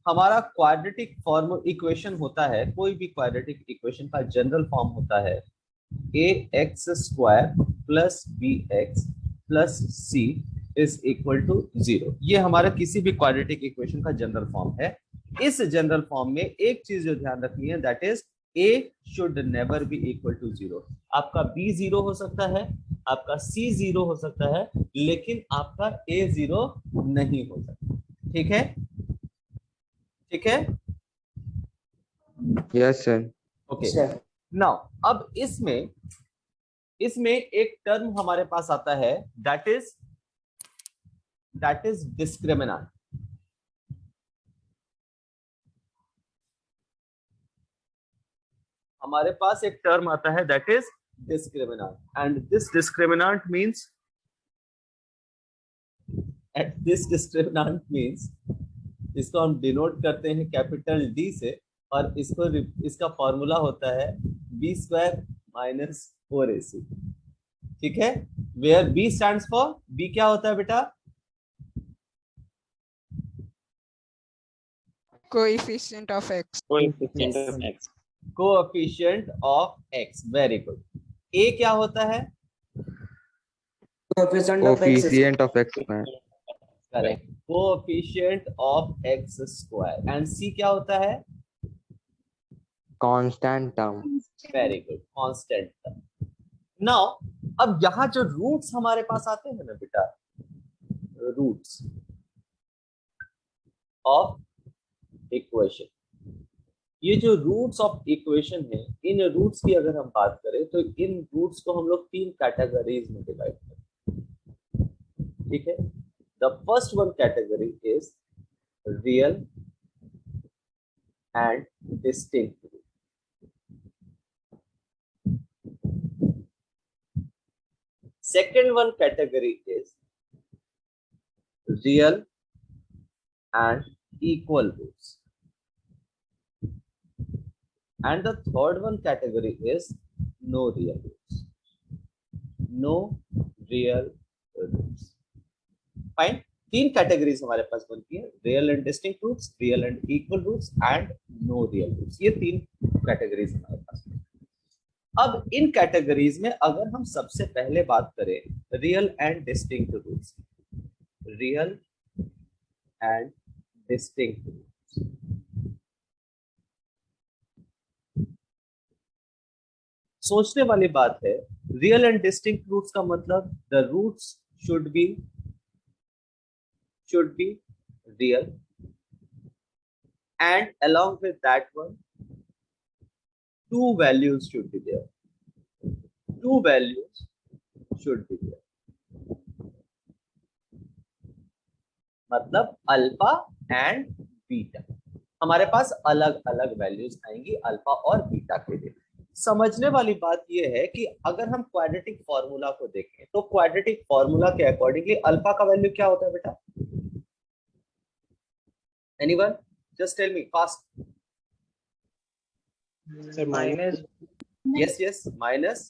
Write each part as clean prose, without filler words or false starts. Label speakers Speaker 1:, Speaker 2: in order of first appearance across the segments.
Speaker 1: हमारा quadratic form equation होता है, कोई भी क्वाड्रेटिक इक्वेशन का जनरल फॉर्म होता है ax² plus bx plus c is equal to 0। ये हमारा किसी भी क्वाड्रेटिक इक्वेशन का जनरल फॉर्म है। इस जनरल फॉर्म में एक चीज जो ध्यान रखनी है, that is a should never be equal to 0। आपका b 0 हो सकता है, आपका c 0 हो सकता है, लेकिन आपका a 0 नहीं हो सकता। ठीक है, ठीक है।
Speaker 2: Yes sir.
Speaker 1: ओके, नाउ अब इसमें एक टर्म हमारे पास आता है, दैट इज डिस्क्रिमिनेंट। हमारे पास एक टर्म आता है that is discriminant, and this discriminant means इसको हम डिनोट करते हैं कैपिटल डी से, और इसका फॉर्मूला होता है b² माइनस 4ac। ठीक है, where b stands for, b क्या होता है बेटा?
Speaker 3: Coefficient of x।
Speaker 1: Coefficient of x, very good. a क्या होता है?
Speaker 2: Coefficient of x square.
Speaker 1: Correct, coefficient of x square. And c क्या होता है?
Speaker 2: Constant term.
Speaker 1: Very good, constant term. Now अब यहाँ जो रूट्स हमारे पास आते हैं ना बेटा, रूट्स ऑफ इक्वेशन, ये जो रूट्स ऑफ इक्वेशन है, इन रूट्स की अगर हम बात करें तो इन रूट्स को हम लोग 3 कैटेगरीज में डिवाइड करते हैं। ठीक है, the first one category is real and distinct. Second one category is real and equal roots, and the third one category is no real roots. No real roots. Fine. 3 categories हमारे पास बनती है, real and distinct roots, real and equal roots, and no real roots. ये 3 categories हमारे पास। अब इन categories में अगर हम सबसे पहले बात करें real and distinct roots, real and distinct roots, सोचने वाली बात है। रियल एंड डिस्टिंक्ट रूट्स का मतलब the roots should be real, and along with that one 2 values should be there. 2 values should be there. मतलब अल्फा एंड बीटा, हमारे पास अलग अलग वैल्यूज आएंगी अल्फा और बीटा के लिए। समझने वाली बात यह है कि अगर हम क्वाड्रेटिक फॉर्मूला को देखें तो क्वाड्रेटिक फॉर्मूला के अकॉर्डिंगली अल्फा का वैल्यू क्या होता है बेटा? Anyone just tell me fast.
Speaker 4: Sir, minus
Speaker 1: yes minus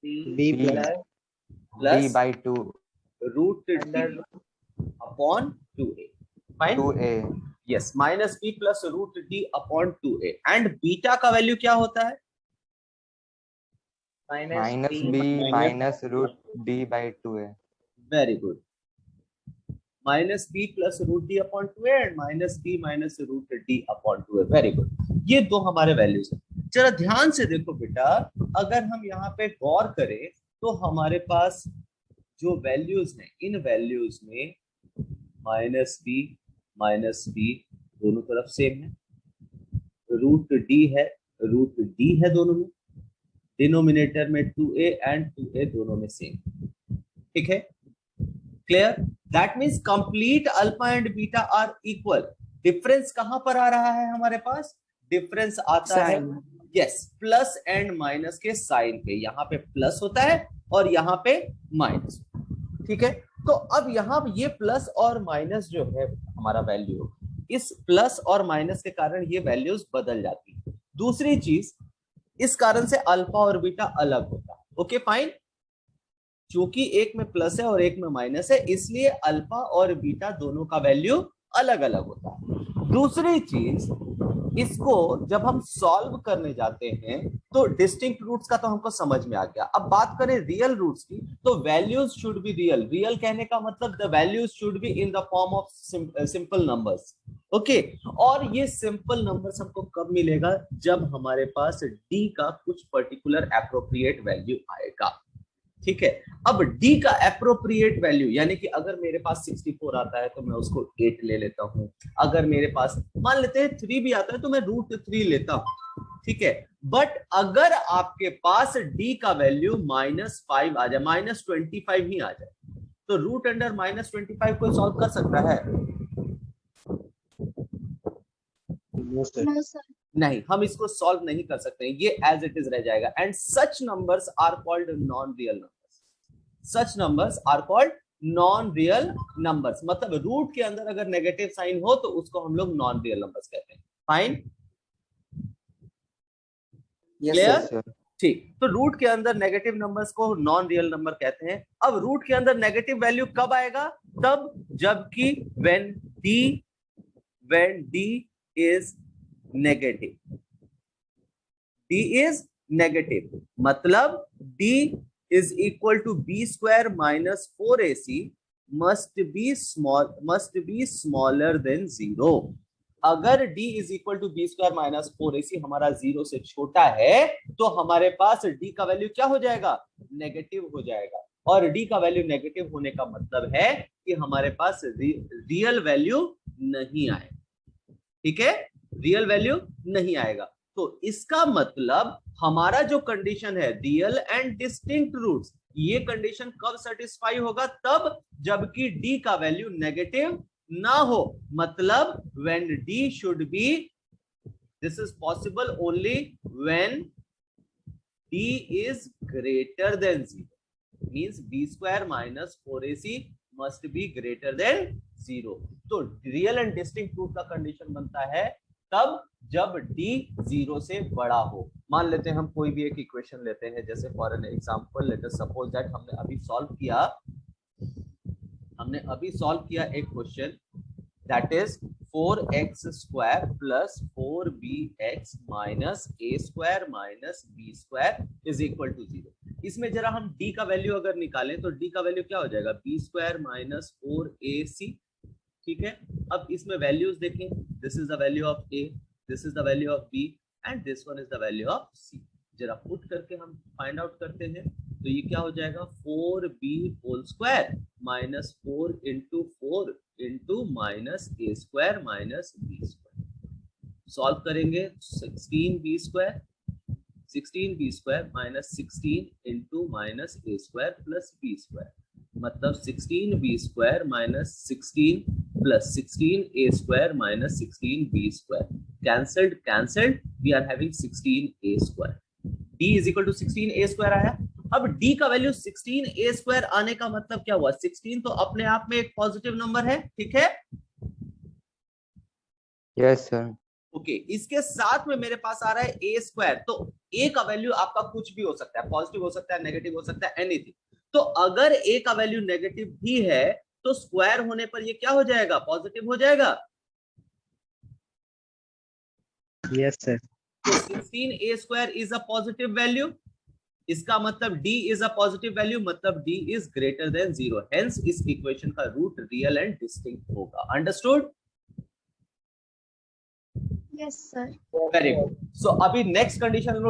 Speaker 4: b plus
Speaker 2: b by 2
Speaker 1: root d upon 2a. Fine.
Speaker 2: 2a.
Speaker 1: Yes, minus b plus root d upon 2a. And beta का value क्या होता है?
Speaker 2: minus b minus root d by 2a.
Speaker 1: Very good. Minus b plus root d upon 2a and minus b minus root d upon 2a. Very good. ये 2 हमारे values हैं। जरा ध्यान से देखो बेटा, अगर हम यहाँ पे गौर करें तो हमारे पास जो वैल्यूज हैं, इन वैल्यूज में माइनस बी दोनों तरफ सेम है, रूट डी है दोनों में, डिनोमिनेटर में 2a एंड 2a दोनों में सेम। ठीक है, clear? That means complete alpha and beta are equal. Difference कहां पर आ रहा है हमारे पास? डिफरेंस आता है यस प्लस एंड माइनस के साइन पे। यहाँ पे प्लस होता है और यहाँ पे माइनस। ठीक है, तो अब यहाँ ये प्लस और माइनस जो है हमारा वैल्यू, इस प्लस और माइनस के कारण ये वैल्यूज बदल जाती है। दूसरी चीज, इस कारण से अल्फा और बीटा अलग होता है। ओके फाइन, क्योंकि एक में प्लस है और एक में माइनस है, इसलिए अल्फा और बीटा दोनों का वैल्यू अलग अलग होता है। दूसरी चीज, इसको जब हम सॉल्व करने जाते हैं तो डिस्टिंक्ट रूट्स का तो हमको समझ में आ गया। अब बात करें रियल रूट्स की, तो values should be real. Real कहने का मतलब the values should be in the form of simple numbers. Okay, और ये सिंपल नंबर्स हमको कब मिलेगा? जब हमारे पास डी का कुछ पर्टिकुलर एप्रोप्रिएट वैल्यू आएगा। ठीक है, अब d का एप्रोप्रिएट वैल्यू, यानी कि अगर मेरे पास 64 आता है तो मैं उसको 8 ले लेता हूं। अगर मेरे पास मान लेते हैं 3 भी आता है तो मैं √3 लेता हूं। ठीक है, बट अगर आपके पास d का वैल्यू -5 आ जाए, -25 ही आ जाए, तो रूट अंडर -25 को सॉल्व कर सकता है? नहीं, हम इसको सॉल्व नहीं कर सकते, ये एज इट इज रह जाएगा। And such numbers are called non real numbers. Such numbers are called non real numbers, मतलब रूट के अंदर अगर नेगेटिव साइन हो तो उसको हम लोग नॉन रियल नंबर्स कहते हैं। Fine, clear? ठीक, तो रूट के अंदर नेगेटिव नंबर्स को नॉन रियल नंबर कहते हैं। अब रूट के अंदर नेगेटिव वैल्यू कब आएगा? तब जबकि when d is negative, d is negative, मतलब d is equal to b square minus 4ac must be smaller than 0। अगर d is equal to b square minus 4ac हमारा 0 से छोटा है तो हमारे पास d का वैल्यू क्या हो जाएगा? नेगेटिव हो जाएगा। और d का वैल्यू नेगेटिव होने का मतलब है कि हमारे पास रियल वैल्यू नहीं आएगा। ठीक है, रियल वैल्यू नहीं आएगा। तो इसका मतलब हमारा जो कंडीशन है रियल एंड डिस्टिंक्ट रूट्स, ये कंडीशन कब सेटिस्फाई होगा? तब जबकि d का वैल्यू नेगेटिव ना हो, मतलब when d should be, this is possible only when d is greater than 0, means b square minus 4ac must be greater than 0। तो रियल एंड डिस्टिंक्ट रूट का कंडीशन बनता है तब जब d 0 से बड़ा हो। मान लेते हैं हम कोई भी एक इक्वेशन लेते हैं, जैसे for an example let us suppose that हमने अभी सॉल्व किया एक question that is 4x square plus 4bx minus a square minus b square is equal to 0। इसमें जरा हम d का वैल्यू अगर निकालें तो d का वैल्यू क्या हो जाएगा? b square minus 4ac। ठीक है, अब इसमें वैल्यूज देखें, this is the value of a, this is the value of b and this one is the value of c। जरा पुट करके हम फाइंड आउट करते हैं तो ये क्या हो जाएगा? 4b whole square minus 4 into 4 into minus a square minus b square. Solve करेंगे 16b square minus 16 into minus a square plus b square, मतलब 16b square minus 16 plus 16a square minus 16b square. Cancelled, we are having 16a square. d is equal to 16a square आया। अब d का value 16a square आने का मतलब क्या हुआ? 16 तो अपने आप में एक पॉजिटिव नंबर है। ठीक है,
Speaker 2: यस सर।
Speaker 1: ओके, इसके साथ में मेरे पास आ रहा है a स्क्वायर, तो a का वैल्यू आपका कुछ भी हो सकता है, पॉजिटिव हो सकता है, नेगेटिव हो सकता है, एनीथिंग। तो अगर a का वैल्यू नेगेटिव भी है तो स्क्वायर होने पर ये क्या हो जाएगा? पॉजिटिव हो जाएगा।
Speaker 4: Yes sir.
Speaker 1: तो 16a square is a positive value, इसका मतलब d is a positive value, मतलब d is greater than 0। Hence इस इक्वेशन का रूट रियल एंड डिस्टिंक्ट होगा। Understood?
Speaker 5: Yes sir.
Speaker 1: Very good. So अभी नेक्स्ट कंडीशन